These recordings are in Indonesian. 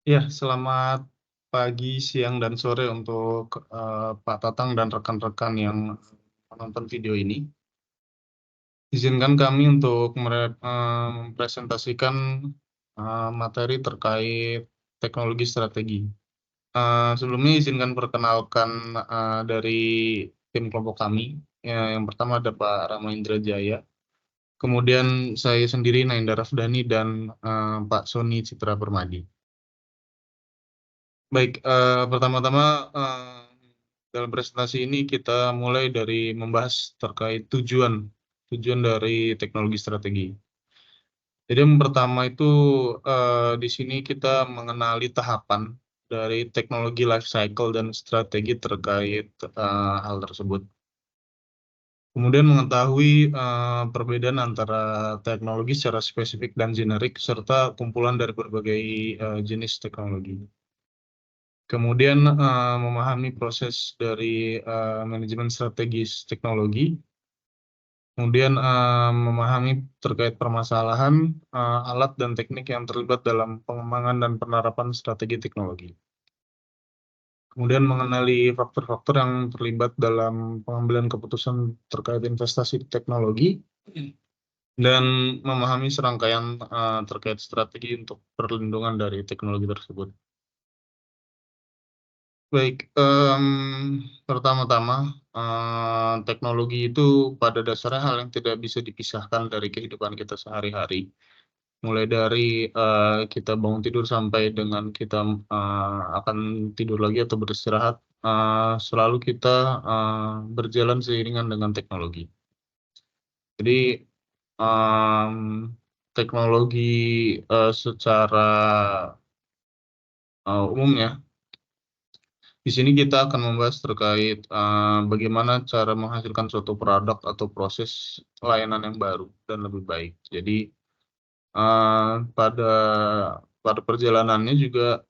Ya, selamat pagi, siang, dan sore untuk, Pak Tatang dan rekan-rekan yang menonton video ini. Izinkan kami untuk mempresentasikan, materi terkait teknologi strategi. Sebelumnya izinkan perkenalkan, dari tim kelompok kami. Ya, yang pertama ada Pak Rama Indrajaya, kemudian saya sendiri Naindar Rafdani dan, Pak Sony Citra Permadi. Baik, pertama-tama, dalam presentasi ini kita mulai dari membahas terkait tujuan tujuan dari teknologi strategi. Jadi yang pertama itu, di sini kita mengenali tahapan dari teknologi life cycle dan strategi terkait, hal tersebut. Kemudian mengetahui, perbedaan antara teknologi secara spesifik dan generik, serta kumpulan dari berbagai, jenis teknologi. Kemudian, memahami proses dari, manajemen strategis teknologi, kemudian, memahami terkait permasalahan, alat dan teknik yang terlibat dalam pengembangan dan penerapan strategi teknologi. Kemudian mengenali faktor-faktor yang terlibat dalam pengambilan keputusan terkait investasi di teknologi, dan memahami serangkaian, terkait strategi untuk perlindungan dari teknologi tersebut. Baik, pertama-tama, teknologi itu pada dasarnya hal yang tidak bisa dipisahkan dari kehidupan kita sehari-hari. Mulai dari, kita bangun tidur sampai dengan kita, akan tidur lagi atau beristirahat, selalu kita, berjalan seiringan dengan teknologi. Jadi, teknologi, secara, umum ya, di sini kita akan membahas terkait, bagaimana cara menghasilkan suatu produk atau proses layanan yang baru dan lebih baik. Jadi, pada perjalanannya juga,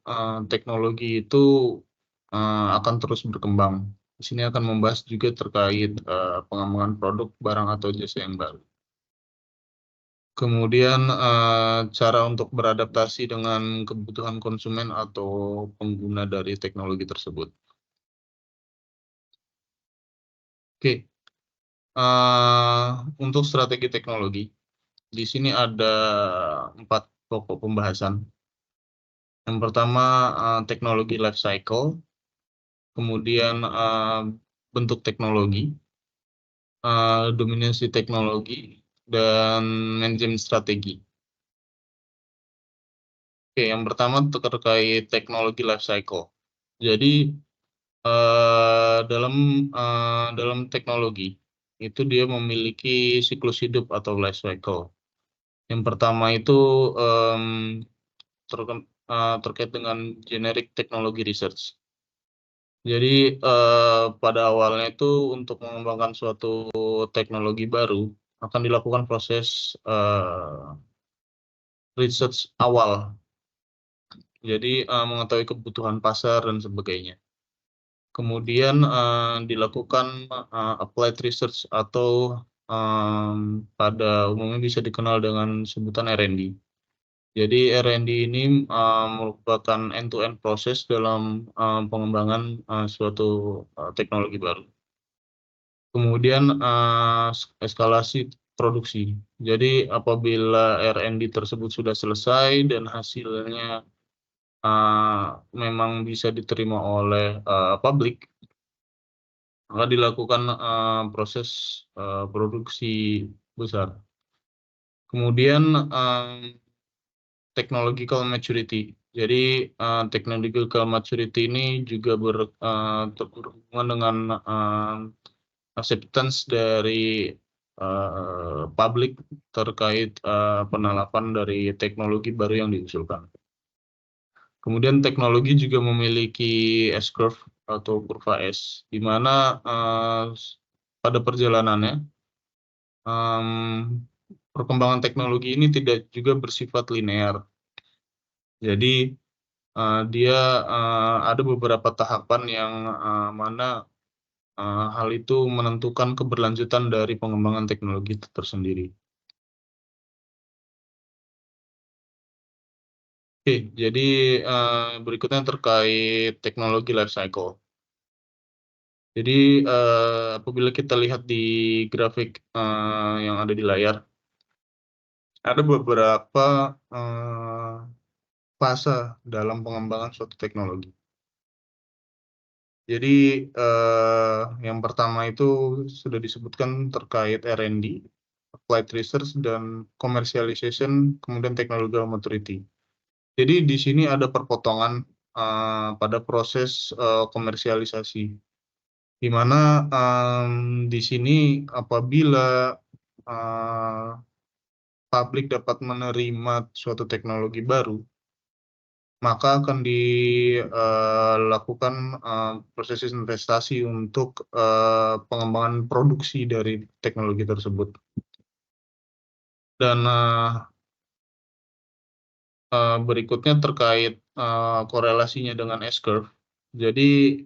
teknologi itu, akan terus berkembang. Di sini akan membahas juga terkait, pengembangan produk, barang, atau jasa yang baru. Kemudian, cara untuk beradaptasi dengan kebutuhan konsumen atau pengguna dari teknologi tersebut. Oke. Untuk strategi teknologi, di sini ada 4 pokok pembahasan. Yang pertama, teknologi life cycle, kemudian, bentuk teknologi, dominasi teknologi, dan manajemen strategi. Oke, yang pertama terkait teknologi life cycle. Jadi, dalam teknologi, itu dia memiliki siklus hidup atau life cycle. Yang pertama itu, mmm, terkait dengan generic technology research. Jadi, pada awalnya itu untuk mengembangkan suatu teknologi baru, akan dilakukan proses, research awal. Jadi, mengetahui kebutuhan pasar dan sebagainya. Kemudian, dilakukan, applied research atau, pada umumnya bisa dikenal dengan sebutan R&D. Jadi R&D ini, merupakan end to end proses dalam, pengembangan, suatu, teknologi baru. Kemudian, eskalasi produksi. Jadi apabila R&D tersebut sudah selesai dan hasilnya, memang bisa diterima oleh, publik, maka dilakukan, proses, produksi besar. Kemudian, technological maturity. Jadi, technological maturity ini juga berhubungan dengan, acceptance dari, publik terkait, penerapan dari teknologi baru yang diusulkan. Kemudian teknologi juga memiliki S-curve atau kurva S, di mana, pada perjalanannya, mmm, perkembangan teknologi ini tidak juga bersifat linear. Jadi, dia, ada beberapa tahapan yang, mana, hal itu menentukan keberlanjutan dari pengembangan teknologi itu tersendiri. Oke, jadi berikutnya terkait teknologi life cycle. Jadi apabila kita lihat di grafik yang ada di layar, ada beberapa fase dalam pengembangan suatu teknologi. Jadi yang pertama itu sudah disebutkan terkait R&D, applied research, dan commercialization, kemudian technological maturity. Jadi di sini ada perpotongan pada proses komersialisasi, di mana di sini apabila publik dapat menerima suatu teknologi baru, maka akan dilakukan proses investasi untuk pengembangan produksi dari teknologi tersebut. Dan berikutnya terkait korelasinya dengan S-curve. Jadi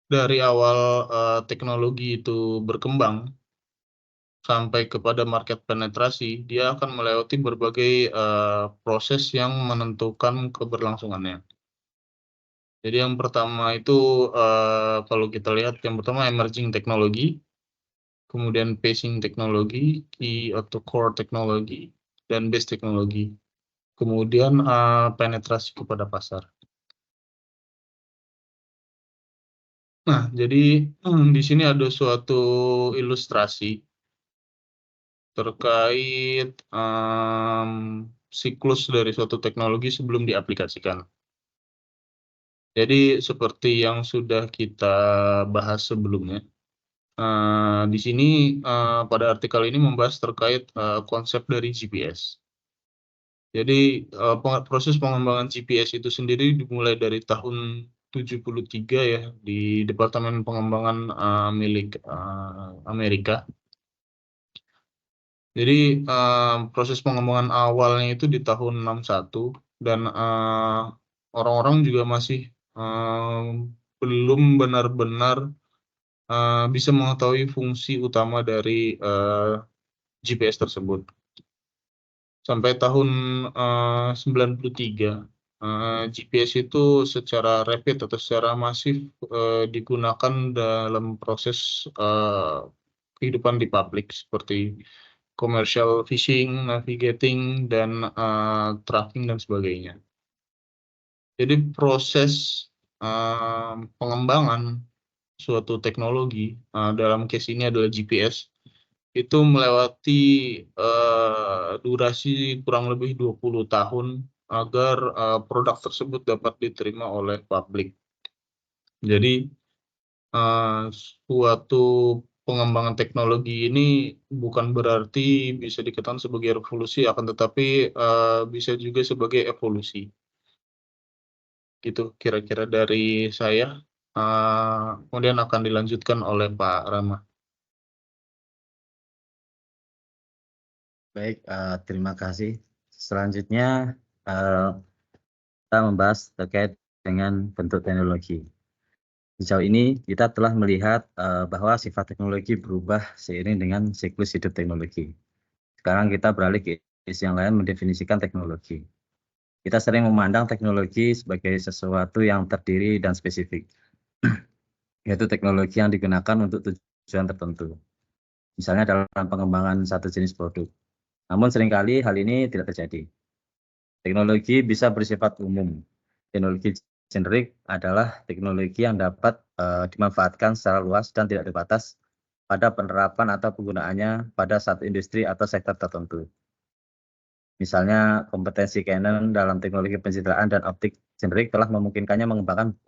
dari awal teknologi itu berkembang sampai kepada market penetrasi, dia akan melewati berbagai proses yang menentukan keberlangsungannya. Jadi yang pertama itu kalau kita lihat, yang pertama emerging teknologi, kemudian pacing teknologi, key atau core teknologi, dan base teknologi. Kemudian penetrasi kepada pasar. Nah, jadi di sini ada suatu ilustrasi terkait siklus dari suatu teknologi sebelum diaplikasikan. Jadi seperti yang sudah kita bahas sebelumnya, di sini pada artikel ini membahas terkait konsep dari GPS. Jadi proses pengembangan GPS itu sendiri dimulai dari tahun 73 ya, di Departemen Pengembangan milik Amerika. Jadi proses pengembangan awalnya itu di tahun 61, dan orang-orang juga masih belum benar-benar bisa mengetahui fungsi utama dari GPS tersebut. Sampai tahun 93, GPS itu secara rapid atau secara masif digunakan dalam proses kehidupan di publik seperti commercial fishing, navigating, dan tracking dan sebagainya. Jadi proses pengembangan suatu teknologi, dalam case ini adalah GPS, itu melewati durasi kurang lebih 20 tahun agar produk tersebut dapat diterima oleh publik. Jadi suatu pengembangan teknologi ini bukan berarti bisa dikatakan sebagai revolusi, akan tetapi bisa juga sebagai evolusi. Gitu kira-kira dari saya. Kemudian akan dilanjutkan oleh Pak Rama. Baik, terima kasih. Selanjutnya kita membahas terkait dengan bentuk teknologi. Sejauh ini kita telah melihat bahwa sifat teknologi berubah seiring dengan siklus hidup teknologi. Sekarang kita beralih ke isu yang lain, mendefinisikan teknologi. Kita sering memandang teknologi sebagai sesuatu yang terdiri dan spesifik, yaitu teknologi yang digunakan untuk tujuan tertentu. Misalnya dalam pengembangan satu jenis produk. Namun seringkali hal ini tidak terjadi. Teknologi bisa bersifat umum. Teknologi generik adalah teknologi yang dapat dimanfaatkan secara luas dan tidak terbatas pada penerapan atau penggunaannya pada satu industri atau sektor tertentu. Misalnya kompetensi Canon dalam teknologi pencitraan dan optik generik telah memungkinkannya mengembangkan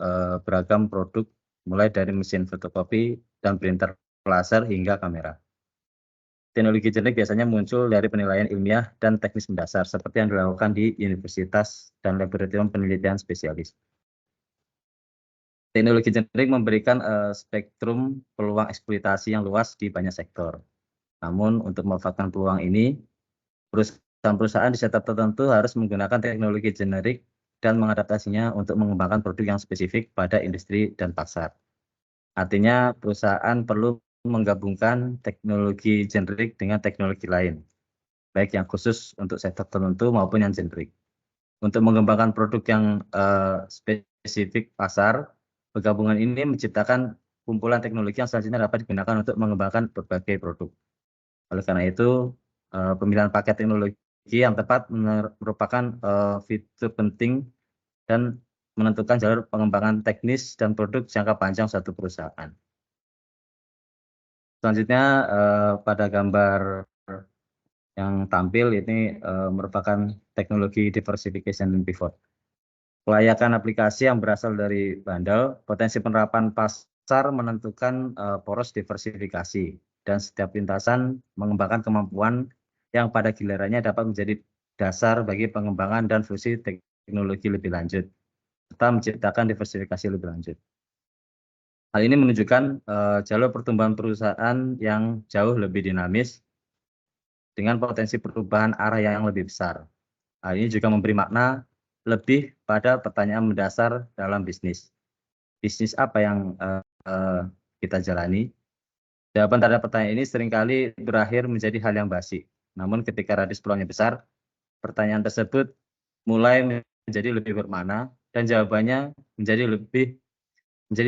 beragam produk mulai dari mesin fotokopi dan printer laser hingga kamera. Teknologi generik biasanya muncul dari penilaian ilmiah dan teknis mendasar seperti yang dilakukan di universitas dan laboratorium penelitian spesialis. Teknologi generik memberikan spektrum peluang eksploitasi yang luas di banyak sektor. Namun untuk memanfaatkan peluang ini, perusahaan-perusahaan di sektor tertentu harus menggunakan teknologi generik dan mengadaptasinya untuk mengembangkan produk yang spesifik pada industri dan pasar. Artinya perusahaan perlu menggabungkan teknologi generik dengan teknologi lain, baik yang khusus untuk sektor tertentu maupun yang generik. Untuk mengembangkan produk yang spesifik pasar, penggabungan ini menciptakan kumpulan teknologi yang selanjutnya dapat digunakan untuk mengembangkan berbagai produk. Oleh karena itu, pemilihan paket teknologi yang tepat merupakan fitur penting dan menentukan jalur pengembangan teknis dan produk jangka panjang suatu perusahaan. Selanjutnya, pada gambar yang tampil ini merupakan teknologi diversification and pivot. Kelayakan aplikasi yang berasal dari bundle, potensi penerapan pasar menentukan poros diversifikasi, dan setiap lintasan mengembangkan kemampuan yang pada gilirannya dapat menjadi dasar bagi pengembangan dan fungsi teknologi lebih lanjut, serta menciptakan diversifikasi lebih lanjut. Hal ini menunjukkan jalur pertumbuhan perusahaan yang jauh lebih dinamis dengan potensi perubahan arah yang lebih besar. Hal ini juga memberi makna lebih pada pertanyaan mendasar dalam bisnis. Bisnis apa yang kita jalani? Jawaban terhadap pertanyaan ini seringkali berakhir menjadi hal yang basi. Namun ketika radius peluangnya besar, pertanyaan tersebut mulai menjadi lebih bermakna dan jawabannya menjadi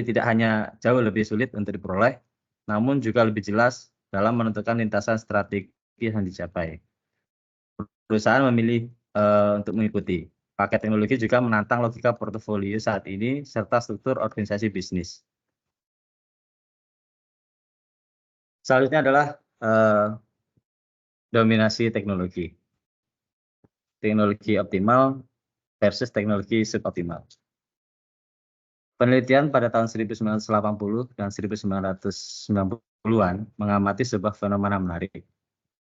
tidak hanya jauh lebih sulit untuk diperoleh, namun juga lebih jelas dalam menentukan lintasan strategi yang dicapai. Perusahaan memilih untuk mengikuti. Paket teknologi juga menantang logika portofolio saat ini serta struktur organisasi bisnis. Selanjutnya adalah dominasi teknologi. Teknologi optimal versus teknologi suboptimal. Penelitian pada tahun 1980 dan 1990-an mengamati sebuah fenomena menarik.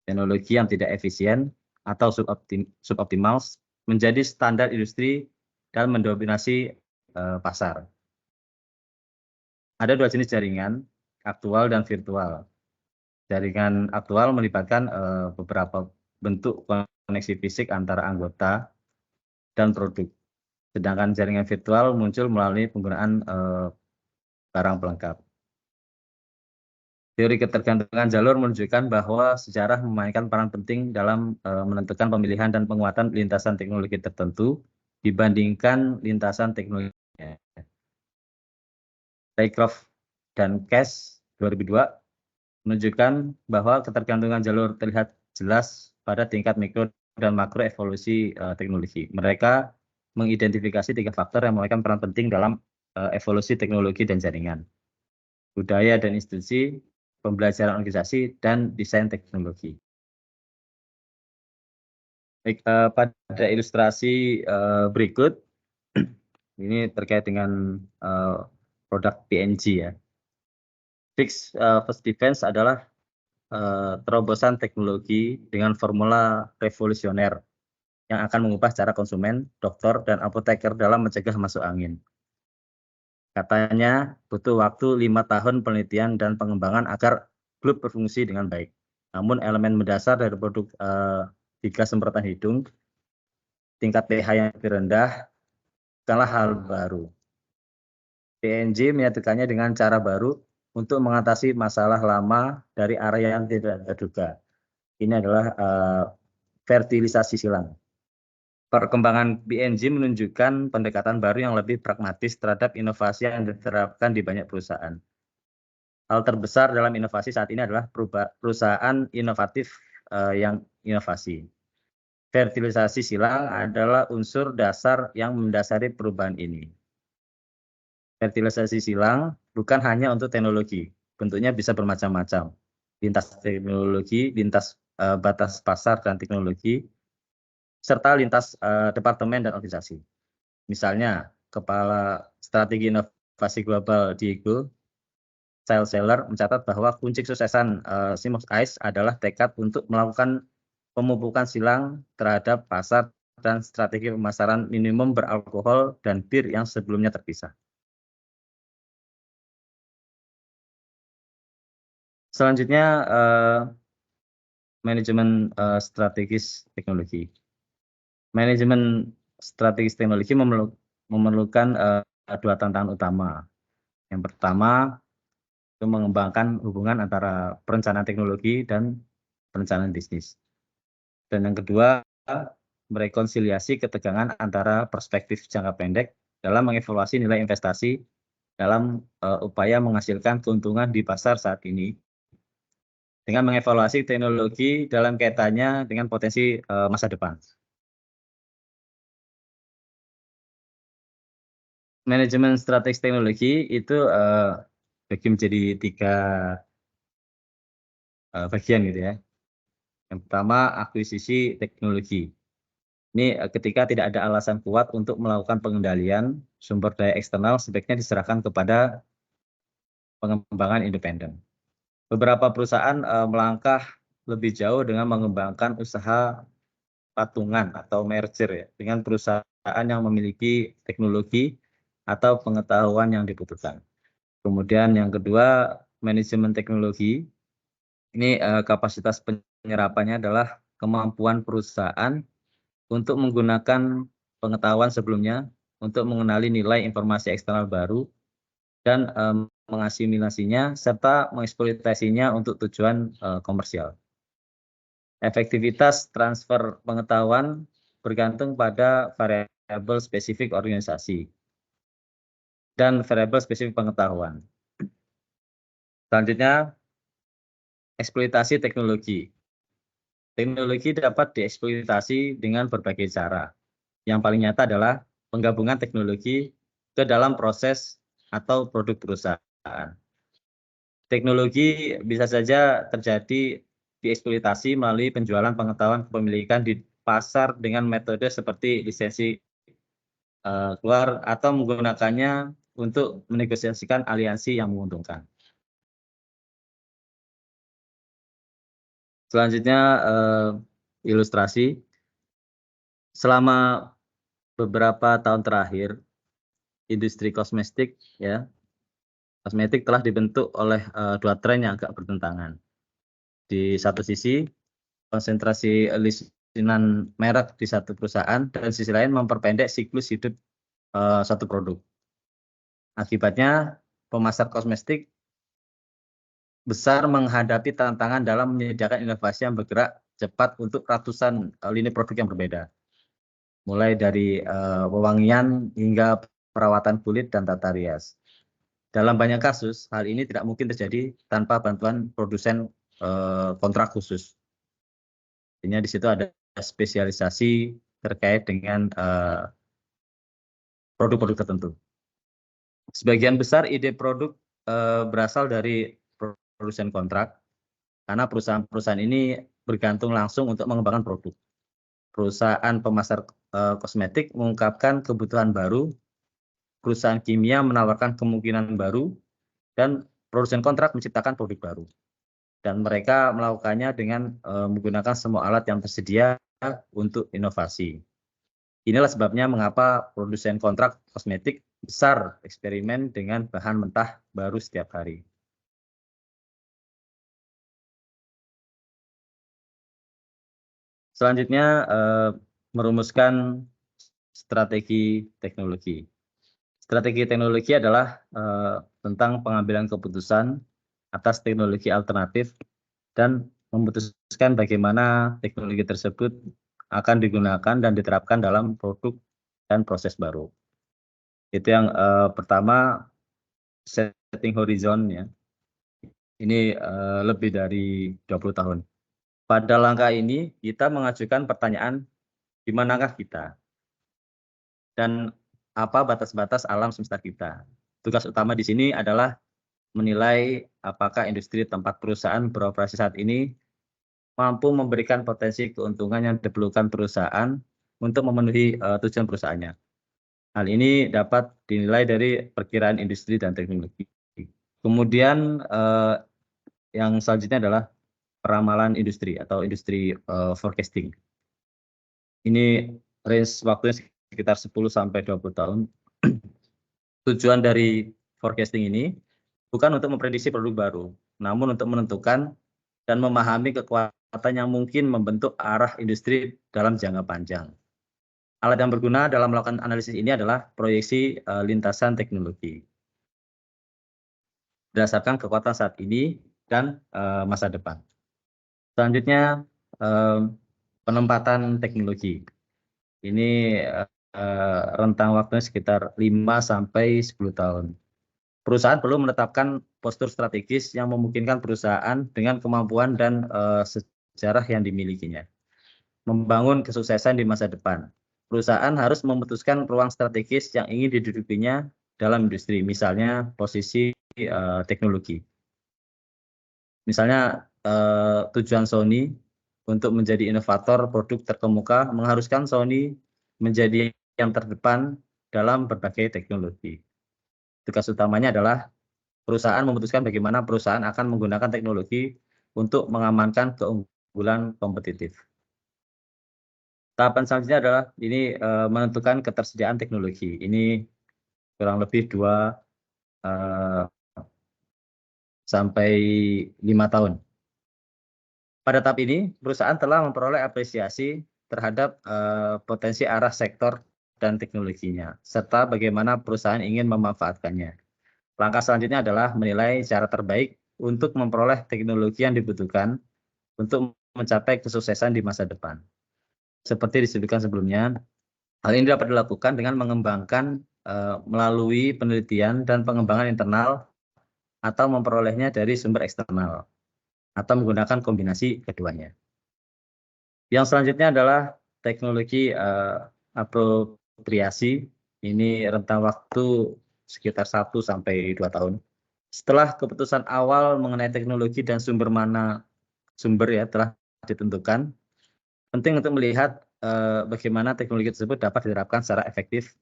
Teknologi yang tidak efisien atau suboptimal menjadi standar industri dan mendominasi pasar. Ada dua jenis jaringan, aktual dan virtual. Jaringan aktual melibatkan beberapa bentuk koneksi fisik antara anggota dan produk. Sedangkan jaringan virtual muncul melalui penggunaan barang pelengkap. Teori ketergantungan jalur menunjukkan bahwa sejarah memainkan peran penting dalam menentukan pemilihan dan penguatan lintasan teknologi tertentu dibandingkan lintasan teknologi. Raycroft dan Cash 2002 menunjukkan bahwa ketergantungan jalur terlihat jelas pada tingkat mikro dan makro evolusi teknologi. Mereka mengidentifikasi 3 faktor yang memainkan peran penting dalam evolusi teknologi dan jaringan: budaya dan institusi, pembelajaran organisasi, dan desain teknologi. Baik, pada ilustrasi berikut, ini terkait dengan produk PNG ya. Fix First Defense adalah terobosan teknologi dengan formula revolusioner yang akan mengubah cara konsumen, dokter, dan apoteker dalam mencegah masuk angin. Katanya butuh waktu 5 tahun penelitian dan pengembangan agar glove berfungsi dengan baik. Namun elemen mendasar dari produk gas semprotan hidung, tingkat pH yang lebih rendah, bukanlah hal baru. PNG menyatukannya dengan cara baru untuk mengatasi masalah lama dari area yang tidak terduga. Ini adalah fertilisasi silang. Perkembangan PNG menunjukkan pendekatan baru yang lebih pragmatis terhadap inovasi yang diterapkan di banyak perusahaan. Hal terbesar dalam inovasi saat ini adalah perusahaan inovatif yang inovasi. Fertilisasi silang adalah unsur dasar yang mendasari perubahan ini. Fertilisasi silang bukan hanya untuk teknologi, bentuknya bisa bermacam-macam. Lintas teknologi, lintas batas pasar dan teknologi, serta lintas departemen dan organisasi. Misalnya, Kepala Strategi Inovasi Global Diego Seller mencatat bahwa kunci kesuksesan Simox Ice adalah tekad untuk melakukan pemupukan silang terhadap pasar dan strategi pemasaran minimum beralkohol dan bir yang sebelumnya terpisah. Selanjutnya, manajemen strategis teknologi. Manajemen strategis teknologi memerlukan dua tantangan utama. Yang pertama, itu mengembangkan hubungan antara perencanaan teknologi dan perencanaan bisnis. Dan yang kedua, merekonsiliasi ketegangan antara perspektif jangka pendek dalam mengevaluasi nilai investasi dalam upaya menghasilkan keuntungan di pasar saat ini dengan mengevaluasi teknologi dalam kaitannya dengan potensi masa depan. Manajemen strategis teknologi itu bagi menjadi 3 bagian gitu ya. Yang pertama, akuisisi teknologi. Ini ketika tidak ada alasan kuat untuk melakukan pengendalian sumber daya eksternal, sebaiknya diserahkan kepada pengembangan independen. Beberapa perusahaan melangkah lebih jauh dengan mengembangkan usaha patungan atau merger ya, dengan perusahaan yang memiliki teknologi atau pengetahuan yang dibutuhkan. Kemudian yang kedua, manajemen teknologi. Ini kapasitas penyerapannya adalah kemampuan perusahaan untuk menggunakan pengetahuan sebelumnya untuk mengenali nilai informasi eksternal baru dan mengasimilasinya serta mengeksploitasinya untuk tujuan komersial. Efektivitas transfer pengetahuan bergantung pada variabel spesifik organisasi dan variabel spesifik pengetahuan. Selanjutnya, eksploitasi teknologi. Teknologi dapat dieksploitasi dengan berbagai cara. Yang paling nyata adalah penggabungan teknologi ke dalam proses atau produk perusahaan. Teknologi bisa saja terjadi dieksploitasi melalui penjualan pengetahuan kepemilikan di pasar dengan metode seperti lisensi keluar atau menggunakannya untuk menegosiasikan aliansi yang menguntungkan. Selanjutnya ilustrasi. Selama beberapa tahun terakhir, industri kosmetik telah dibentuk oleh 2 tren yang agak bertentangan. Di satu sisi, konsentrasi listenan merek di satu perusahaan, dan sisi lain memperpendek siklus hidup satu produk. Akibatnya, pemasar kosmetik besar menghadapi tantangan dalam menyediakan inovasi yang bergerak cepat untuk ratusan lini produk yang berbeda. Mulai dari wewangian hingga perawatan kulit dan tata rias. Dalam banyak kasus, hal ini tidak mungkin terjadi tanpa bantuan produsen kontrak khusus. Artinya di situ ada spesialisasi terkait dengan produk-produk tertentu. Sebagian besar ide produk berasal dari produsen kontrak, karena perusahaan-perusahaan ini bergantung langsung untuk mengembangkan produk. Perusahaan pemasar kosmetik mengungkapkan kebutuhan baru, perusahaan kimia menawarkan kemungkinan baru, dan produsen kontrak menciptakan produk baru. Dan mereka melakukannya dengan menggunakan semua alat yang tersedia untuk inovasi. Inilah sebabnya mengapa produsen kontrak kosmetik besar eksperimen dengan bahan mentah baru setiap hari. Selanjutnya, merumuskan strategi teknologi. Strategi teknologi adalah tentang pengambilan keputusan atas teknologi alternatif dan memutuskan bagaimana teknologi tersebut akan digunakan dan diterapkan dalam produk dan proses baru. Itu yang pertama, setting horizon ya. Ini lebih dari 20 tahun. Pada langkah ini kita mengajukan pertanyaan, di manakah kita? Dan apa batas-batas alam semesta kita? Tugas utama di sini adalah menilai apakah industri tempat perusahaan beroperasi saat ini mampu memberikan potensi keuntungan yang diperlukan perusahaan untuk memenuhi tujuan perusahaannya. Hal ini dapat dinilai dari perkiraan industri dan teknologi. Kemudian yang selanjutnya adalah peramalan industri atau industri forecasting. Ini range waktunya sekitar 10-20 tahun. Tujuan dari forecasting ini bukan untuk memprediksi produk baru, namun untuk menentukan dan memahami kekuatan yang mungkin membentuk arah industri dalam jangka panjang. Alat yang berguna dalam melakukan analisis ini adalah proyeksi lintasan teknologi berdasarkan kekuatan saat ini dan masa depan. Selanjutnya, penempatan teknologi. Ini rentang waktunya sekitar 5 sampai 10 tahun. Perusahaan perlu menetapkan postur strategis yang memungkinkan perusahaan dengan kemampuan dan sejarah yang dimilikinya membangun kesuksesan di masa depan. Perusahaan harus memutuskan peluang strategis yang ingin didudukinya dalam industri, misalnya posisi teknologi. Misalnya tujuan Sony untuk menjadi inovator produk terkemuka mengharuskan Sony menjadi yang terdepan dalam berbagai teknologi. Tugas utamanya adalah perusahaan memutuskan bagaimana perusahaan akan menggunakan teknologi untuk mengamankan keunggulan kompetitif. Tahapan selanjutnya adalah ini menentukan ketersediaan teknologi. Ini kurang lebih 2 sampai 5 tahun. Pada tahap ini, perusahaan telah memperoleh apresiasi terhadap potensi arah sektor dan teknologinya, serta bagaimana perusahaan ingin memanfaatkannya. Langkah selanjutnya adalah menilai cara terbaik untuk memperoleh teknologi yang dibutuhkan untuk mencapai kesuksesan di masa depan. Seperti disebutkan sebelumnya, hal ini dapat dilakukan dengan mengembangkan melalui penelitian dan pengembangan internal atau memperolehnya dari sumber eksternal atau menggunakan kombinasi keduanya. Yang selanjutnya adalah teknologi apropriasi. Ini rentang waktu sekitar 1 sampai 2 tahun. Setelah keputusan awal mengenai teknologi dan sumber ya telah ditentukan, penting untuk melihat bagaimana teknologi tersebut dapat diterapkan secara efektif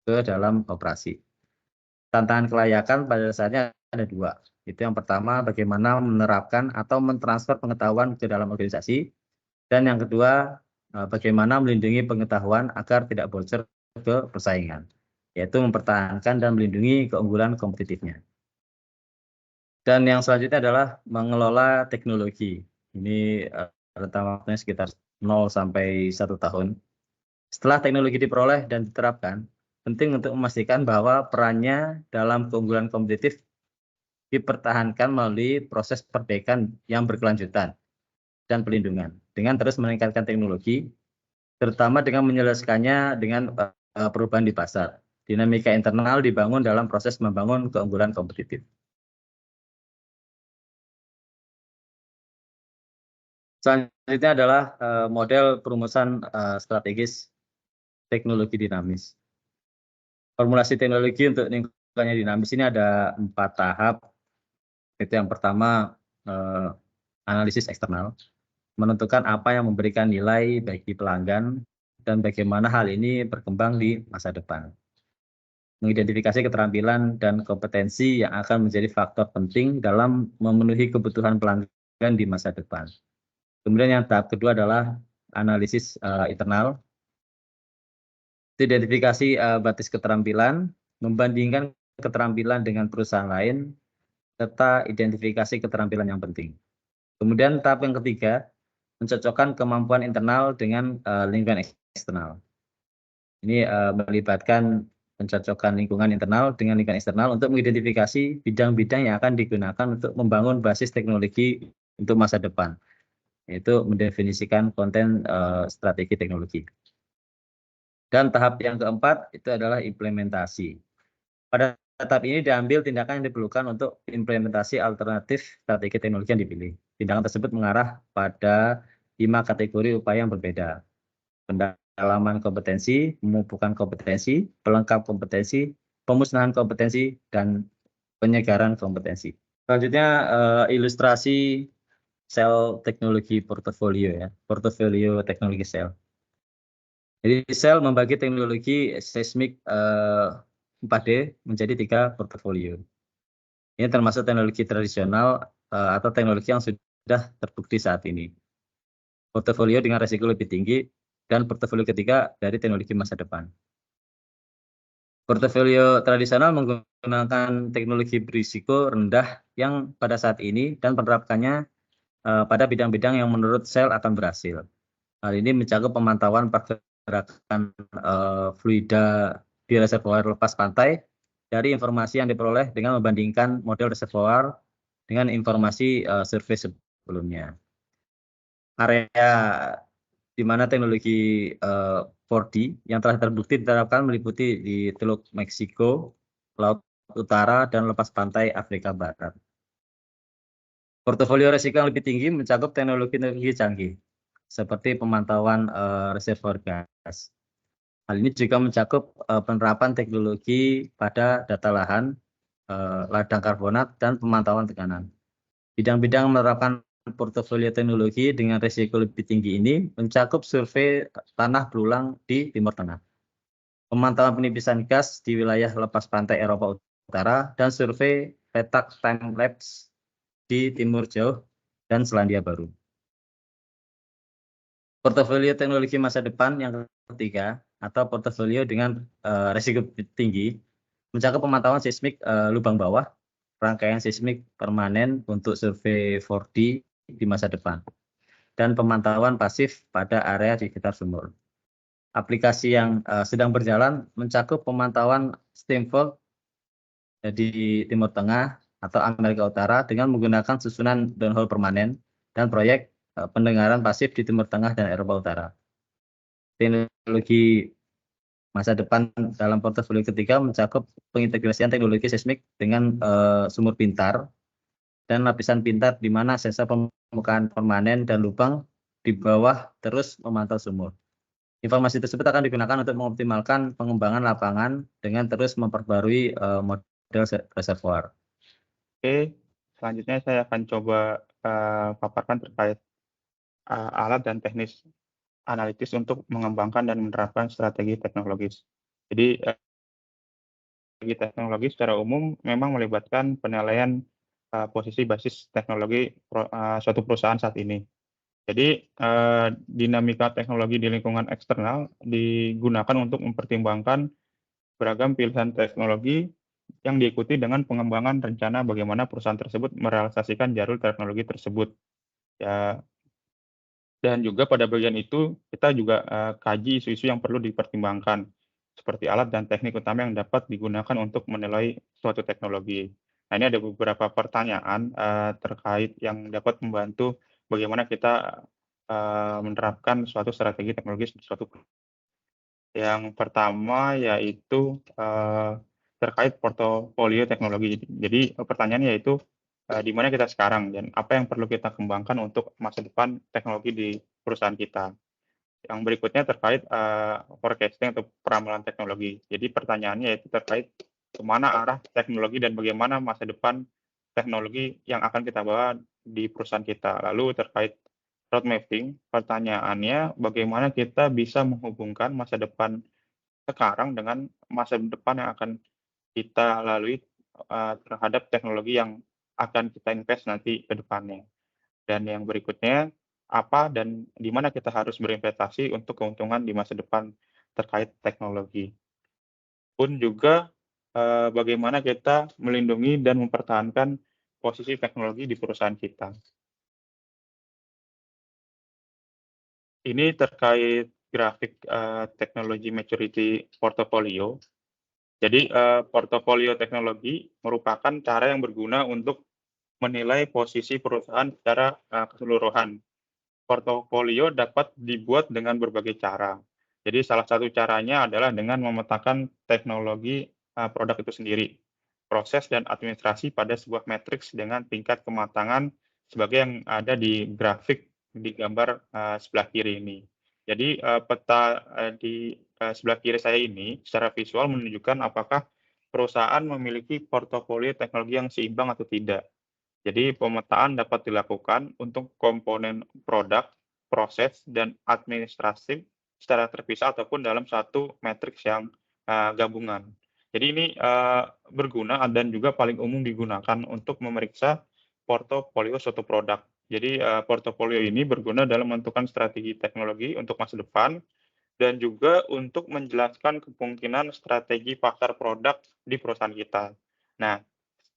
ke dalam operasi. Tantangan kelayakan pada dasarnya ada 2. Itu yang pertama, bagaimana menerapkan atau mentransfer pengetahuan ke dalam organisasi. Dan yang kedua, bagaimana melindungi pengetahuan agar tidak bocor ke persaingan, yaitu mempertahankan dan melindungi keunggulan kompetitifnya. Dan yang selanjutnya adalah mengelola teknologi. Ini rentang waktunya sekitar 0 sampai 1 tahun. Setelah teknologi diperoleh dan diterapkan, penting untuk memastikan bahwa perannya dalam keunggulan kompetitif dipertahankan melalui proses perbaikan yang berkelanjutan dan pelindungan dengan terus meningkatkan teknologi, terutama dengan menyelesaikannya dengan perubahan di pasar. Dinamika internal dibangun dalam proses membangun keunggulan kompetitif. Selanjutnya adalah model perumusan strategis teknologi dinamis. Formulasi teknologi untuk lingkungannya dinamis ini ada 4 tahap. Itu yang pertama, analisis eksternal, menentukan apa yang memberikan nilai bagi pelanggan dan bagaimana hal ini berkembang di masa depan. Mengidentifikasi keterampilan dan kompetensi yang akan menjadi faktor penting dalam memenuhi kebutuhan pelanggan di masa depan. Kemudian yang tahap kedua adalah analisis internal, identifikasi basis keterampilan, membandingkan keterampilan dengan perusahaan lain, serta identifikasi keterampilan yang penting. Kemudian tahap yang ketiga, mencocokkan kemampuan internal dengan lingkungan eksternal. Ini melibatkan pencocokkan lingkungan internal dengan lingkungan eksternal untuk mengidentifikasi bidang-bidang yang akan digunakan untuk membangun basis teknologi untuk masa depan, yaitu mendefinisikan konten strategi teknologi. Dan tahap yang keempat itu adalah implementasi. Pada tahap ini diambil tindakan yang diperlukan untuk implementasi alternatif strategi teknologi yang dipilih. Tindakan tersebut mengarah pada 5 kategori upaya yang berbeda. Pendalaman kompetensi, pemupukan kompetensi, pelengkap kompetensi, pemusnahan kompetensi, dan penyegaran kompetensi. Selanjutnya ilustrasi sel teknologi portofolio ya, portofolio teknologi sel. Jadi sel membagi teknologi seismik 4D menjadi 3 portofolio. Ini termasuk teknologi tradisional atau teknologi yang sudah terbukti saat ini. Portofolio dengan risiko lebih tinggi, dan portofolio ketiga dari teknologi masa depan. Portofolio tradisional menggunakan teknologi berisiko rendah yang pada saat ini dan menerapkannya pada bidang-bidang yang menurut sel akan berhasil. Hal ini mencakup pemantauan pergerakan fluida di reservoir lepas pantai dari informasi yang diperoleh dengan membandingkan model reservoir dengan informasi survei sebelumnya. Area di mana teknologi 4D yang telah terbukti diterapkan meliputi di Teluk Meksiko, Laut Utara, dan lepas pantai Afrika Barat. Portofolio risiko yang lebih tinggi mencakup teknologi-teknologi canggih, seperti pemantauan reservoir gas. Hal ini juga mencakup penerapan teknologi pada data lahan, ladang karbonat, dan pemantauan tekanan. Bidang-bidang menerapkan portofolio teknologi dengan risiko lebih tinggi ini mencakup survei tanah berulang di Timur Tengah, pemantauan penipisan gas di wilayah lepas pantai Eropa Utara, dan survei petak time lapse di Timur Jauh dan Selandia Baru. Portofolio teknologi masa depan yang ketiga atau portofolio dengan risiko tinggi mencakup pemantauan seismik lubang bawah, rangkaian seismik permanen untuk survei 4D di masa depan, dan pemantauan pasif pada area di sekitar sumur. Aplikasi yang sedang berjalan mencakup pemantauan streamfall di Timur Tengah atau Amerika Utara dengan menggunakan susunan downhole permanen, dan proyek pendengaran pasif di Timur Tengah dan Eropa Utara. Teknologi masa depan dalam portofolio ketiga mencakup pengintegrasian teknologi seismik dengan sumur pintar dan lapisan pintar di mana sensor permukaan permanen dan lubang di bawah terus memantau sumur. Informasi tersebut akan digunakan untuk mengoptimalkan pengembangan lapangan dengan terus memperbarui model reservoir. Oke, selanjutnya saya akan coba paparkan terkait alat dan teknis analitis untuk mengembangkan dan menerapkan strategi teknologis. Jadi, strategi teknologi secara umum memang melibatkan penilaian posisi basis teknologi suatu perusahaan saat ini. Jadi, dinamika teknologi di lingkungan eksternal digunakan untuk mempertimbangkan beragam pilihan teknologi yang diikuti dengan pengembangan rencana bagaimana perusahaan tersebut merealisasikan jalur teknologi tersebut. Ya, dan juga pada bagian itu kita juga kaji isu-isu yang perlu dipertimbangkan, seperti alat dan teknik utama yang dapat digunakan untuk menilai suatu teknologi. Nah, ini ada beberapa pertanyaan terkait yang dapat membantu bagaimana kita menerapkan suatu strategi teknologi di suatu. Yang pertama yaitu terkait portofolio teknologi. Jadi pertanyaannya yaitu di mana kita sekarang dan apa yang perlu kita kembangkan untuk masa depan teknologi di perusahaan kita. Yang berikutnya terkait forecasting atau peramalan teknologi. Jadi pertanyaannya yaitu terkait kemana arah teknologi dan bagaimana masa depan teknologi yang akan kita bawa di perusahaan kita. Lalu terkait road mapping, pertanyaannya bagaimana kita bisa menghubungkan masa depan sekarang dengan masa depan yang akan kita lalui terhadap teknologi yang akan kita invest nanti ke depannya. Dan yang berikutnya, apa dan di mana kita harus berinvestasi untuk keuntungan di masa depan terkait teknologi. Pun juga bagaimana kita melindungi dan mempertahankan posisi teknologi di perusahaan kita. Ini terkait grafik teknologi maturity portfolio. Jadi portofolio teknologi merupakan cara yang berguna untuk menilai posisi perusahaan secara keseluruhan. Portofolio dapat dibuat dengan berbagai cara. Jadi salah satu caranya adalah dengan memetakan teknologi produk itu sendiri, proses dan administrasi pada sebuah matriks dengan tingkat kematangan sebagai yang ada di grafik di gambar sebelah kiri ini. Jadi peta di sebelah kiri saya ini secara visual menunjukkan apakah perusahaan memiliki portofolio teknologi yang seimbang atau tidak. Jadi pemetaan dapat dilakukan untuk komponen produk, proses, dan administrasi secara terpisah ataupun dalam satu matriks yang gabungan. Jadi ini berguna dan juga paling umum digunakan untuk memeriksa portofolio suatu produk. Jadi portofolio ini berguna dalam menentukan strategi teknologi untuk masa depan dan juga untuk menjelaskan kemungkinan strategi pasar produk di perusahaan kita. Nah,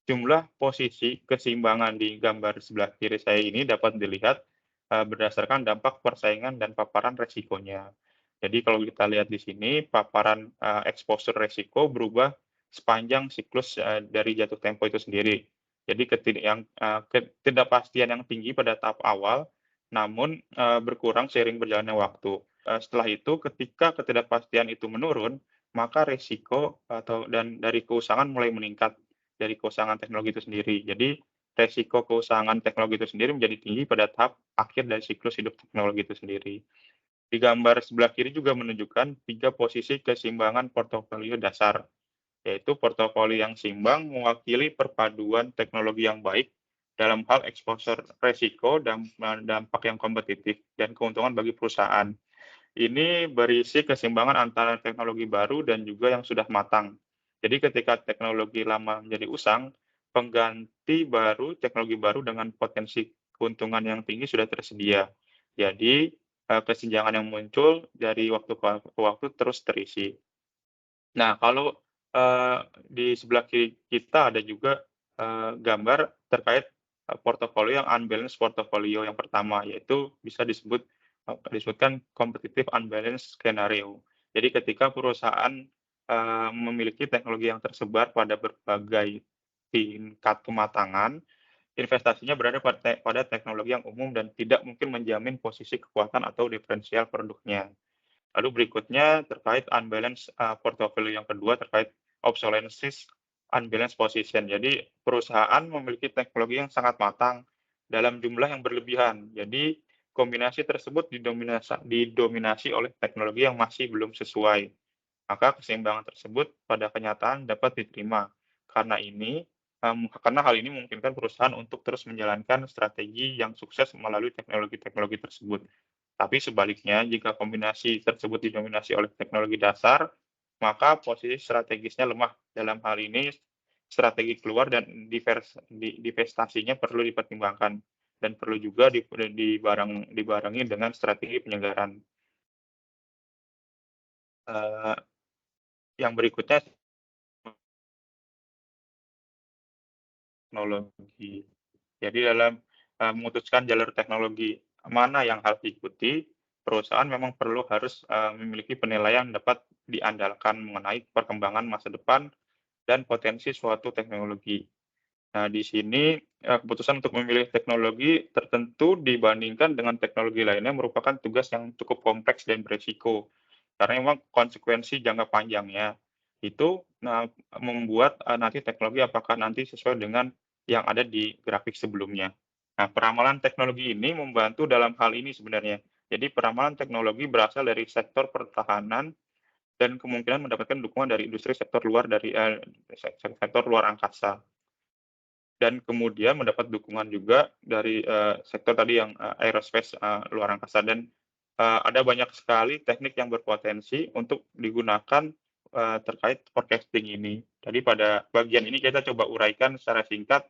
jumlah posisi keseimbangan di gambar sebelah kiri saya ini dapat dilihat berdasarkan dampak persaingan dan paparan resikonya. Jadi kalau kita lihat di sini, paparan exposure resiko berubah sepanjang siklus dari jatuh tempo itu sendiri. Jadi ketidakpastian yang tinggi pada tahap awal namun berkurang seiring berjalannya waktu. Setelah itu, ketika ketidakpastian itu menurun, maka resiko dan dari keusangan mulai meningkat dari keusangan teknologi itu sendiri. Jadi resiko keusangan teknologi itu sendiri menjadi tinggi pada tahap akhir dari siklus hidup teknologi itu sendiri. Di gambar sebelah kiri juga menunjukkan 3 posisi keseimbangan portofolio dasar, yaitu portofolio yang seimbang mewakili perpaduan teknologi yang baik dalam hal exposure resiko dan dampak yang kompetitif dan keuntungan bagi perusahaan. Ini berisi keseimbangan antara teknologi baru dan juga yang sudah matang. Jadi ketika teknologi lama menjadi usang, pengganti baru, teknologi baru dengan potensi keuntungan yang tinggi sudah tersedia. Jadi kesenjangan yang muncul dari waktu ke waktu terus terisi. Nah, kalau di sebelah kiri kita ada juga gambar terkait portofolio yang unbalanced portofolio yang pertama, yaitu bisa disebutkan competitive unbalanced scenario. Jadi ketika perusahaan memiliki teknologi yang tersebar pada berbagai tingkat kematangan, investasinya berada pada teknologi yang umum dan tidak mungkin menjamin posisi kekuatan atau diferensial produknya. Lalu berikutnya terkait unbalanced portfolio yang kedua terkait obsolescence unbalanced position. Jadi perusahaan memiliki teknologi yang sangat matang dalam jumlah yang berlebihan. Jadi kombinasi tersebut didominasi oleh teknologi yang masih belum sesuai. Maka keseimbangan tersebut pada kenyataan dapat diterima. Karena hal ini memungkinkan perusahaan untuk terus menjalankan strategi yang sukses melalui teknologi-teknologi tersebut. Tapi sebaliknya, jika kombinasi tersebut didominasi oleh teknologi dasar, maka posisi strategisnya lemah. Dalam hal ini, strategi keluar dan divestasinya perlu dipertimbangkan dan perlu juga dibarengi dengan strategi penyegaran. Yang berikutnya teknologi. Jadi dalam memutuskan jalur teknologi mana yang harus diikuti, perusahaan memang harus memiliki penilaian dapat diandalkan mengenai perkembangan masa depan dan potensi suatu teknologi. Nah, di sini keputusan untuk memilih teknologi tertentu dibandingkan dengan teknologi lainnya merupakan tugas yang cukup kompleks dan beresiko. Karena memang konsekuensi jangka panjangnya itu membuat nanti teknologi apakah nanti sesuai dengan yang ada di grafik sebelumnya. Nah, peramalan teknologi ini membantu dalam hal ini sebenarnya. Jadi peramalan teknologi berasal dari sektor pertahanan dan kemungkinan mendapatkan dukungan dari industri sektor sektor luar angkasa. Dan kemudian mendapat dukungan juga dari sektor tadi yang aerospace luar angkasa dan ada banyak sekali teknik yang berpotensi untuk digunakan terkait forecasting ini. Jadi pada bagian ini kita coba uraikan secara singkat.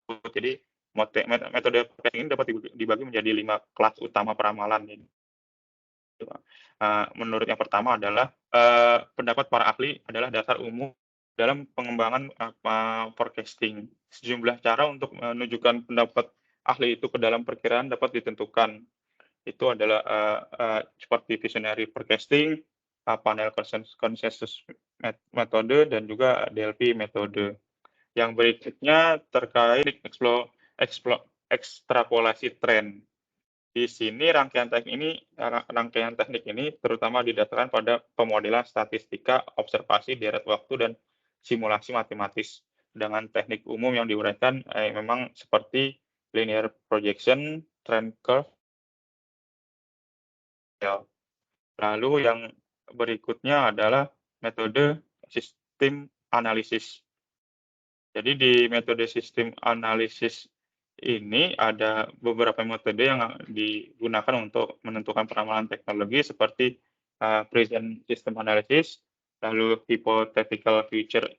Jadi metode forecasting ini dapat dibagi menjadi 5 kelas utama peramalan. Menurut yang pertama adalah pendapat para ahli adalah dasar umum dalam pengembangan forecasting. Sejumlah cara untuk menunjukkan pendapat ahli itu ke dalam perkiraan dapat ditentukan. Itu adalah seperti visionary forecasting, panel consensus metode, dan juga DLP metode. Yang berikutnya terkait ekstrapolasi tren. Di sini rangkaian teknik ini terutama didasarkan pada pemodelan statistika, observasi deret waktu, dan simulasi matematis. Dengan teknik umum yang diuraikan memang seperti linear projection, trend curve. Lalu yang berikutnya adalah metode sistem analisis. Jadi di metode sistem analisis ini ada beberapa metode yang digunakan untuk menentukan peramalan teknologi seperti present system analysis, lalu hypothetical future,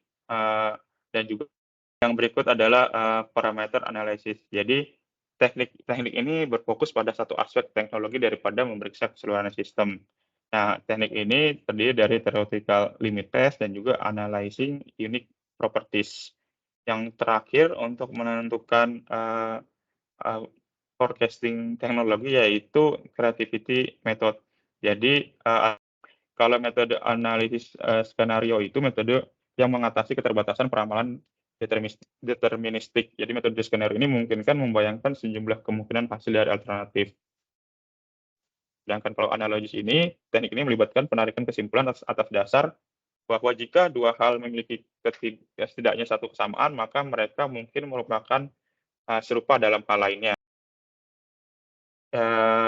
dan juga yang berikut adalah parameter analysis. Jadi teknik ini berfokus pada satu aspek teknologi daripada memeriksa keseluruhan sistem. Nah, teknik ini terdiri dari theoretical limit test dan juga analyzing unique properties. Yang terakhir untuk menentukan forecasting teknologi yaitu creativity method. Jadi kalau metode analisis skenario itu metode yang mengatasi keterbatasan peramalan deterministik. Jadi metode skenario ini memungkinkan membayangkan sejumlah kemungkinan hasil dari alternatif. Sedangkan kalau analogis ini, teknik ini melibatkan penarikan kesimpulan atas dasar bahwa jika dua hal memiliki setidaknya satu kesamaan, maka mereka mungkin merupakan serupa dalam hal lainnya.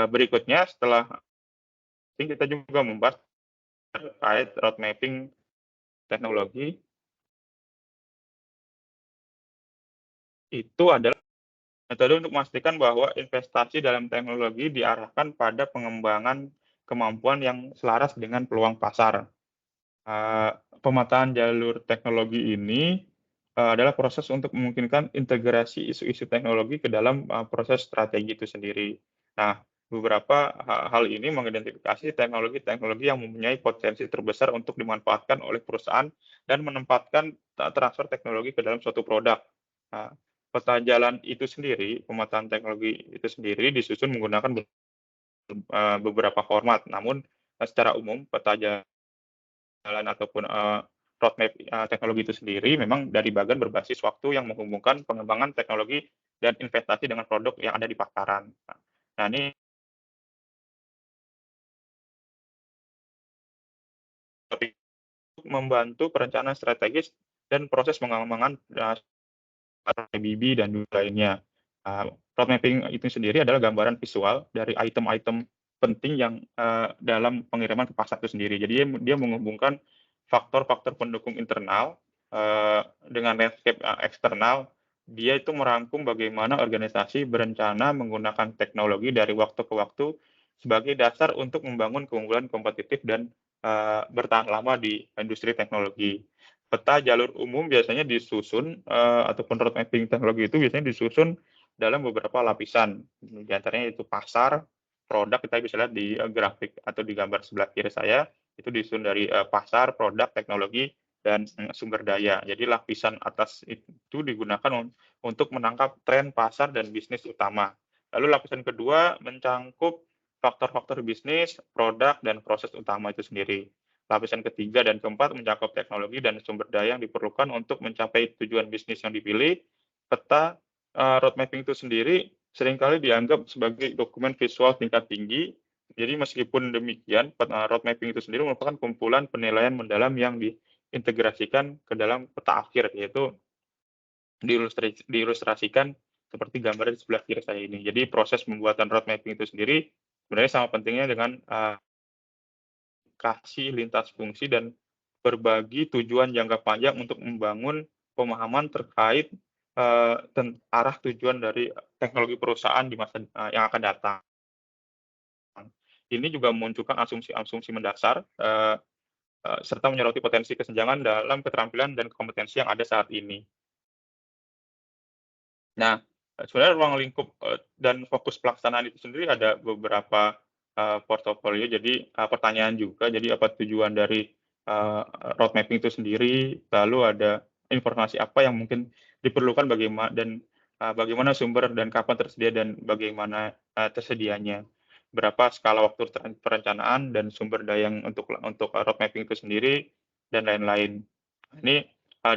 Berikutnya, setelah kita juga membahas terkait road mapping teknologi, itu adalah metode untuk memastikan bahwa investasi dalam teknologi diarahkan pada pengembangan kemampuan yang selaras dengan peluang pasar. Pemetaan jalur teknologi ini adalah proses untuk memungkinkan integrasi isu-isu teknologi ke dalam proses strategi itu sendiri. Nah, beberapa hal ini mengidentifikasi teknologi-teknologi yang mempunyai potensi terbesar untuk dimanfaatkan oleh perusahaan dan menempatkan transfer teknologi ke dalam suatu produk. Nah, peta jalan itu sendiri, pemetaan teknologi itu sendiri disusun menggunakan beberapa format. Namun secara umum peta jalan ataupun roadmap teknologi itu sendiri memang dari bagian berbasis waktu yang menghubungkan pengembangan teknologi dan investasi dengan produk yang ada di pasaran. Nah, ini membantu perencanaan strategis dan proses pengembangan BB dan lainnya. Road mapping itu sendiri adalah gambaran visual dari item-item penting yang dalam pengiriman ke pasar itu sendiri. Jadi dia menghubungkan faktor-faktor pendukung internal dengan landscape eksternal. Dia itu merangkum bagaimana organisasi berencana menggunakan teknologi dari waktu ke waktu sebagai dasar untuk membangun keunggulan kompetitif dan bertahan lama di industri teknologi. Peta jalur umum biasanya disusun ataupun road mapping teknologi itu biasanya disusun dalam beberapa lapisan. Di antaranya itu pasar, produk, kita bisa lihat di grafik atau di gambar sebelah kiri saya, itu disusun dari pasar, produk, teknologi, dan sumber daya. Jadi lapisan atas itu digunakan untuk menangkap tren pasar dan bisnis utama. Lalu lapisan kedua mencangkup faktor-faktor bisnis, produk, dan proses utama itu sendiri. Lapisan ketiga dan keempat mencakup teknologi dan sumber daya yang diperlukan untuk mencapai tujuan bisnis yang dipilih. Peta road mapping itu sendiri seringkali dianggap sebagai dokumen visual tingkat tinggi. Jadi meskipun demikian, road mapping itu sendiri merupakan kumpulan penilaian mendalam yang diintegrasikan ke dalam peta akhir, yaitu diilustrasikan seperti gambar di sebelah kiri saya ini. Jadi proses pembuatan road mapping itu sendiri sebenarnya sama pentingnya dengan kasih lintas fungsi dan berbagi tujuan jangka panjang untuk membangun pemahaman terkait arah tujuan dari teknologi perusahaan di masa yang akan datang. Ini juga memunculkan asumsi-asumsi mendasar serta menyoroti potensi kesenjangan dalam keterampilan dan kompetensi yang ada saat ini. Nah, sebenarnya ruang lingkup dan fokus pelaksanaan itu sendiri ada beberapa portofolio. Jadi pertanyaan juga, jadi apa tujuan dari road mapping itu sendiri, lalu ada informasi apa yang mungkin diperlukan bagaimana sumber dan kapan tersedia dan bagaimana tersedianya. Berapa skala waktu perencanaan dan sumber daya yang untuk road mapping itu sendiri dan lain-lain. Ini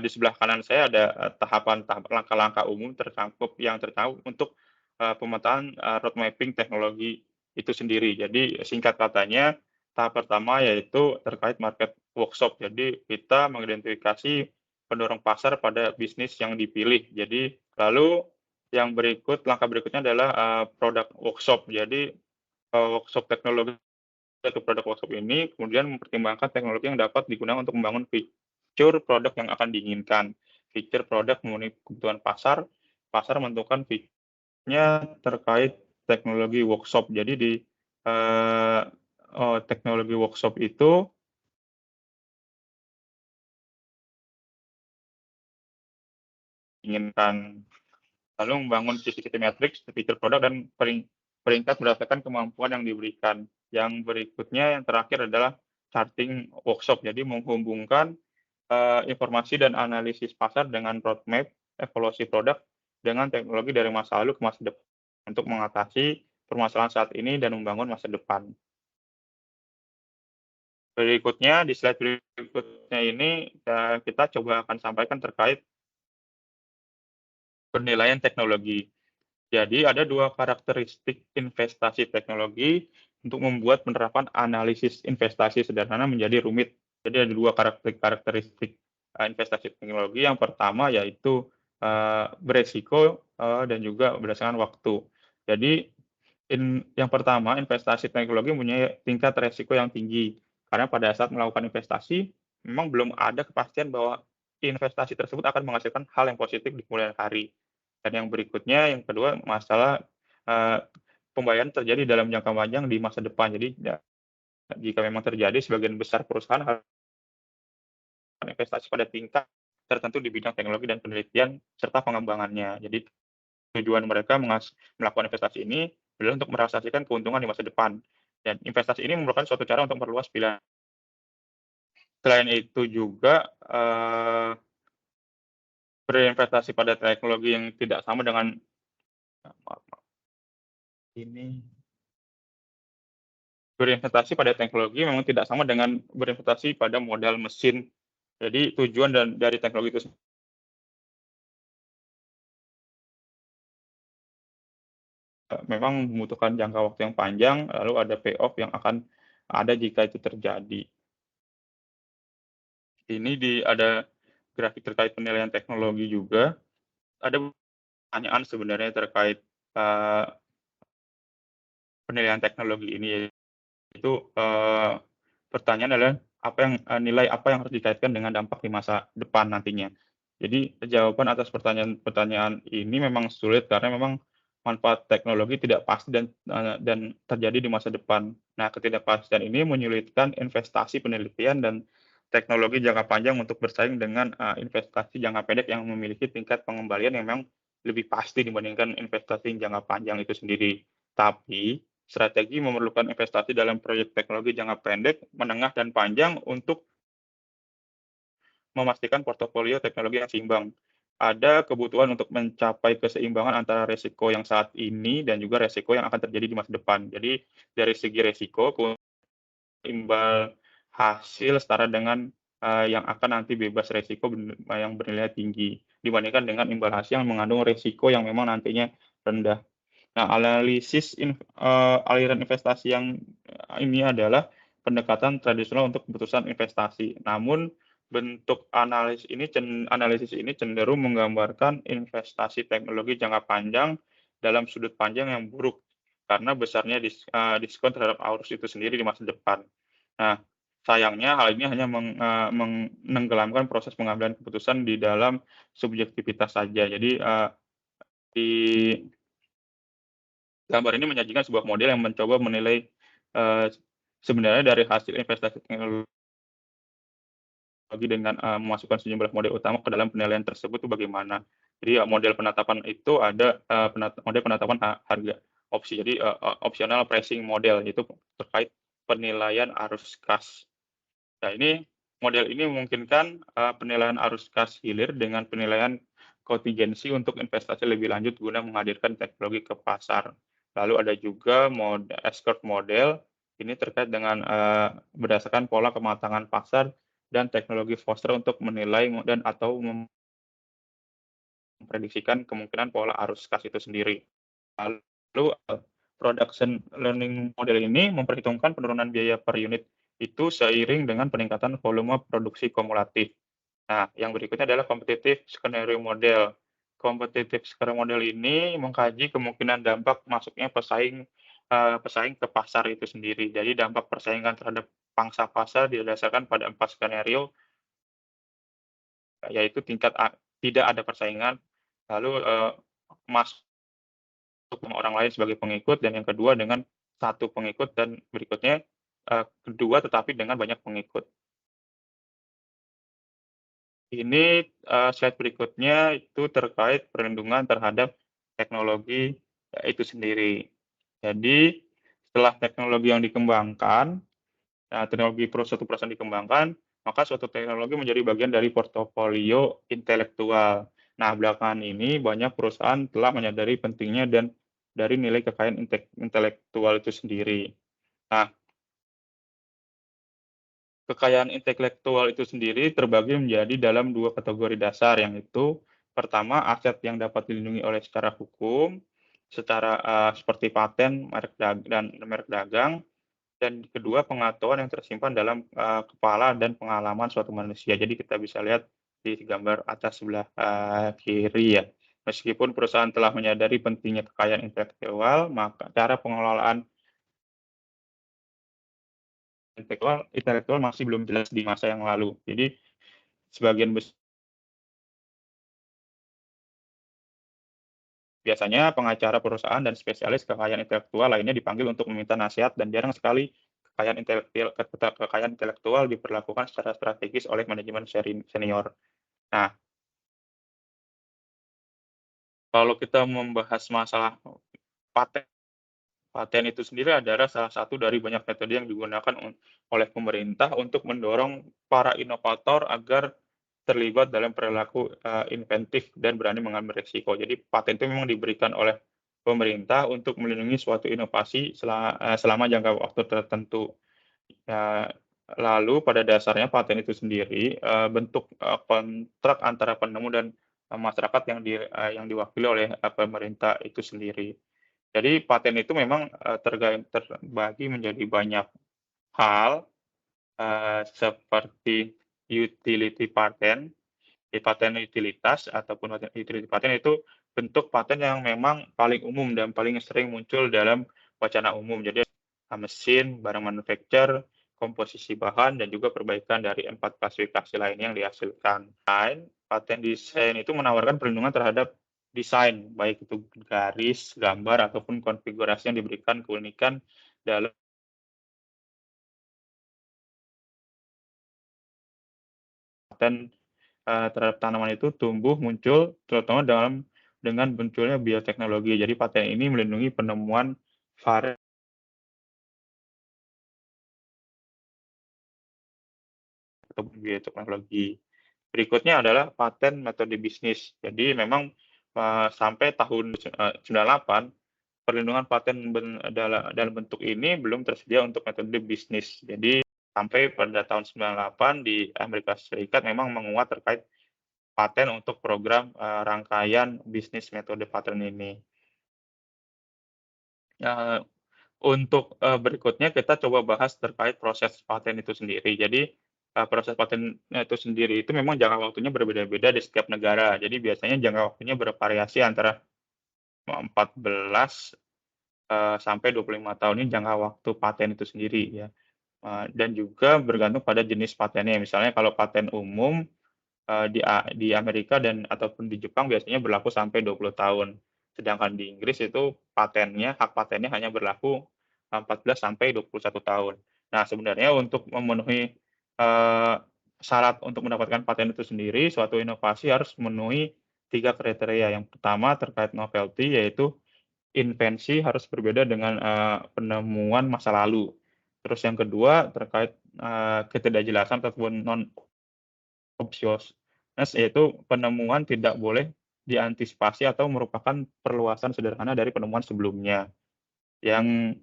di sebelah kanan saya ada tahapan langkah-langkah umum yang tercangkup untuk pemetaan road mapping teknologi itu sendiri. Jadi singkat katanya, tahap pertama yaitu terkait market workshop. Jadi kita mengidentifikasi pendorong pasar pada bisnis yang dipilih. Jadi lalu langkah berikutnya adalah product workshop. Jadi workshop teknologi atau produk workshop ini kemudian mempertimbangkan teknologi yang dapat digunakan untuk membangun fitur produk yang akan diinginkan. Fitur produk memenuhi kebutuhan pasar, pasar menentukan fiturnya terkait teknologi workshop. Jadi di teknologi workshop itu inginkan, lalu membangun CCTV matrix, fitur produk, dan peringkat berdasarkan kemampuan yang diberikan. Yang berikutnya, yang terakhir adalah charting workshop. Jadi menghubungkan informasi dan analisis pasar dengan roadmap, evaluasi produk dengan teknologi dari masa lalu ke masa depan untuk mengatasi permasalahan saat ini dan membangun masa depan. Berikutnya, di slide berikutnya ini kita coba akan sampaikan terkait penilaian teknologi. Jadi ada dua karakteristik investasi teknologi untuk membuat penerapan analisis investasi sederhana menjadi rumit. Jadi ada dua karakteristik investasi teknologi. Yang pertama yaitu beresiko dan juga berdasarkan waktu. Jadi yang pertama, investasi teknologi mempunyai tingkat resiko yang tinggi. Karena pada saat melakukan investasi, memang belum ada kepastian bahwa investasi tersebut akan menghasilkan hal yang positif di kemudian hari. Dan yang berikutnya, yang kedua, masalah pembayaran terjadi dalam jangka panjang di masa depan. Jadi jika memang terjadi, sebagian besar perusahaan harus investasi pada tingkat tertentu di bidang teknologi dan penelitian serta pengembangannya. Jadi tujuan mereka melakukan investasi ini adalah untuk merealisasikan keuntungan di masa depan. Dan investasi ini merupakan suatu cara untuk memperluas pilihan. Selain itu juga berinvestasi pada teknologi yang tidak sama dengan berinvestasi pada teknologi memang tidak sama dengan berinvestasi pada modal mesin. Jadi tujuan dari teknologi itu memang membutuhkan jangka waktu yang panjang, lalu ada payoff yang akan ada jika itu terjadi. Ini ada grafik terkait penilaian teknologi juga. Ada pertanyaan sebenarnya terkait penilaian teknologi ini, yaitu pertanyaan adalah nilai apa yang harus dikaitkan dengan dampak di masa depan nantinya. Jadi jawaban atas pertanyaan ini memang sulit karena memang manfaat teknologi tidak pasti dan terjadi di masa depan. Nah, ketidakpastian ini menyulitkan investasi penelitian dan teknologi jangka panjang untuk bersaing dengan investasi jangka pendek yang memiliki tingkat pengembalian yang memang lebih pasti dibandingkan investasi jangka panjang itu sendiri. Tapi strategi memerlukan investasi dalam proyek teknologi jangka pendek, menengah, dan panjang untuk memastikan portofolio teknologi yang seimbang. Ada kebutuhan untuk mencapai keseimbangan antara resiko yang saat ini dan juga resiko yang akan terjadi di masa depan. Jadi dari segi resiko, imbal hasil setara dengan yang akan nanti bebas resiko yang bernilai tinggi dibandingkan dengan imbal hasil yang mengandung resiko yang memang nantinya rendah. Nah, analisis aliran investasi yang ini adalah pendekatan tradisional untuk keputusan investasi. Namun bentuk analisis ini cenderung menggambarkan investasi teknologi jangka panjang dalam sudut pandang yang buruk karena besarnya diskon terhadap arus itu sendiri di masa depan. Nah, sayangnya hal ini hanya menenggelamkan proses pengambilan keputusan di dalam subjektivitas saja. Jadi di gambar ini menyajikan sebuah model yang mencoba menilai sebenarnya dari hasil investasi teknologi dengan memasukkan sejumlah model utama ke dalam penilaian tersebut itu bagaimana. Jadi model penetapan itu ada model penetapan harga opsi. Jadi optional pricing model itu terkait penilaian arus kas. Nah, model ini memungkinkan penilaian arus kas hilir dengan penilaian kontingensi untuk investasi lebih lanjut guna menghadirkan teknologi ke pasar. Lalu ada juga S-curve model, ini terkait dengan berdasarkan pola kematangan pasar dan teknologi Foster untuk menilai dan atau memprediksikan kemungkinan pola arus kas itu sendiri. Lalu production learning model ini memperhitungkan penurunan biaya per unit itu seiring dengan peningkatan volume produksi kumulatif. Nah, yang berikutnya adalah competitive scenario model. Competitive scenario model ini mengkaji kemungkinan dampak masuknya pesaing ke pasar itu sendiri. Jadi dampak persaingan terhadap pangsa pasar didasarkan pada 4 skenario, yaitu tingkat tidak ada persaingan, lalu masuk sama orang lain sebagai pengikut, dan yang kedua dengan satu pengikut, dan berikutnya kedua tetapi dengan banyak pengikut. Ini slide berikutnya itu terkait perlindungan terhadap teknologi itu sendiri. Jadi setelah teknologi yang dikembangkan, teknologi suatu perusahaan dikembangkan, maka suatu teknologi menjadi bagian dari portofolio intelektual. Nah, belakangan ini banyak perusahaan telah menyadari pentingnya dan dari nilai kekayaan intelektual itu sendiri. Nah, kekayaan intelektual itu sendiri terbagi menjadi dalam dua kategori dasar, yang itu Pertama, aset yang dapat dilindungi oleh secara hukum, seperti paten, merek dagang, dan kedua, pengetahuan yang tersimpan dalam kepala dan pengalaman suatu manusia. Jadi kita bisa lihat di gambar atas sebelah kiri ya. Meskipun perusahaan telah menyadari pentingnya kekayaan intelektual, maka cara pengelolaan intelektual masih belum jelas di masa yang lalu. Jadi sebagian besar biasanya pengacara perusahaan dan spesialis kekayaan intelektual lainnya dipanggil untuk meminta nasihat, dan jarang sekali kekayaan intelektual diperlakukan secara strategis oleh manajemen senior. Nah, kalau kita membahas masalah paten, paten itu sendiri adalah salah satu dari banyak metode yang digunakan oleh pemerintah untuk mendorong para inovator agar terlibat dalam perilaku inventif dan berani mengambil risiko. Jadi paten itu memang diberikan oleh pemerintah untuk melindungi suatu inovasi selama jangka waktu tertentu. Lalu pada dasarnya paten itu sendiri bentuk kontrak antara penemu dan masyarakat yang diwakili oleh pemerintah itu sendiri. Jadi paten itu memang terbagi menjadi banyak hal, seperti utility patent. Paten utilitas ataupun utility patent itu bentuk paten yang memang paling umum dan paling sering muncul dalam wacana umum. Jadi mesin, barang manufaktur, komposisi bahan, dan juga perbaikan dari 4 klasifikasi lainnya yang dihasilkan. Paten desain itu menawarkan perlindungan terhadap desain, baik itu garis, gambar, ataupun konfigurasi yang diberikan keunikan dalam paten terhadap tanaman itu tumbuh muncul terutama dengan munculnya bioteknologi. Jadi paten ini melindungi penemuan varian atau bioteknologi. Berikutnya adalah paten metode bisnis. Jadi memang sampai tahun 98 perlindungan paten dalam bentuk ini belum tersedia untuk metode bisnis. Jadi sampai pada tahun 98 di Amerika Serikat memang menguat terkait paten untuk program rangkaian bisnis metode paten ini. Untuk berikutnya kita coba bahas terkait proses paten itu sendiri. Jadi proses paten itu sendiri itu memang jangka waktunya berbeda-beda di setiap negara. Jadi biasanya jangka waktunya bervariasi antara 14 sampai 25 tahun ini jangka waktu paten itu sendiri ya. Dan juga bergantung pada jenis patennya. Misalnya kalau paten umum di Amerika dan ataupun di Jepang biasanya berlaku sampai 20 tahun. Sedangkan di Inggris itu hak patennya hanya berlaku 14 sampai 21 tahun. Nah, sebenarnya untuk memenuhi syarat untuk mendapatkan paten itu sendiri, suatu inovasi harus memenuhi 3 kriteria. Yang pertama terkait novelty, yaitu invensi harus berbeda dengan penemuan masa lalu. Terus yang kedua terkait ketidakjelasan ataupun non-obviousness, yaitu penemuan tidak boleh diantisipasi atau merupakan perluasan sederhana dari penemuan sebelumnya. Yang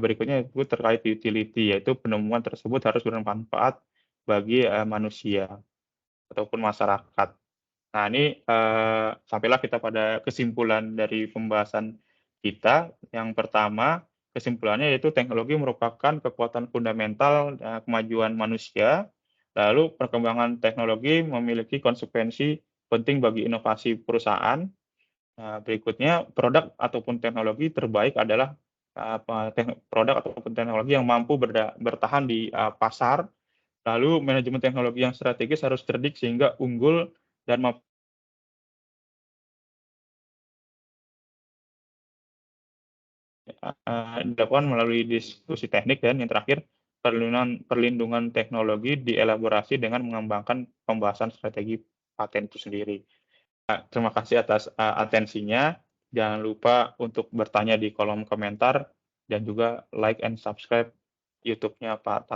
berikutnya itu terkait utility, yaitu penemuan tersebut harus bermanfaat bagi manusia ataupun masyarakat. Nah, ini sampailah kita pada kesimpulan dari pembahasan kita. Yang pertama, kesimpulannya yaitu teknologi merupakan kekuatan fundamental kemajuan manusia. Lalu perkembangan teknologi memiliki konsekuensi penting bagi inovasi perusahaan. Berikutnya, produk ataupun teknologi terbaik adalah produk ataupun teknologi yang mampu bertahan di pasar. Lalu manajemen teknologi yang strategis harus cerdik sehingga unggul dan dilakukan melalui diskusi teknik, dan yang terakhir perlindungan teknologi dielaborasi dengan mengembangkan pembahasan strategi paten itu sendiri. Terima kasih atas atensinya. Jangan lupa untuk bertanya di kolom komentar dan juga like and subscribe YouTube-nya Pak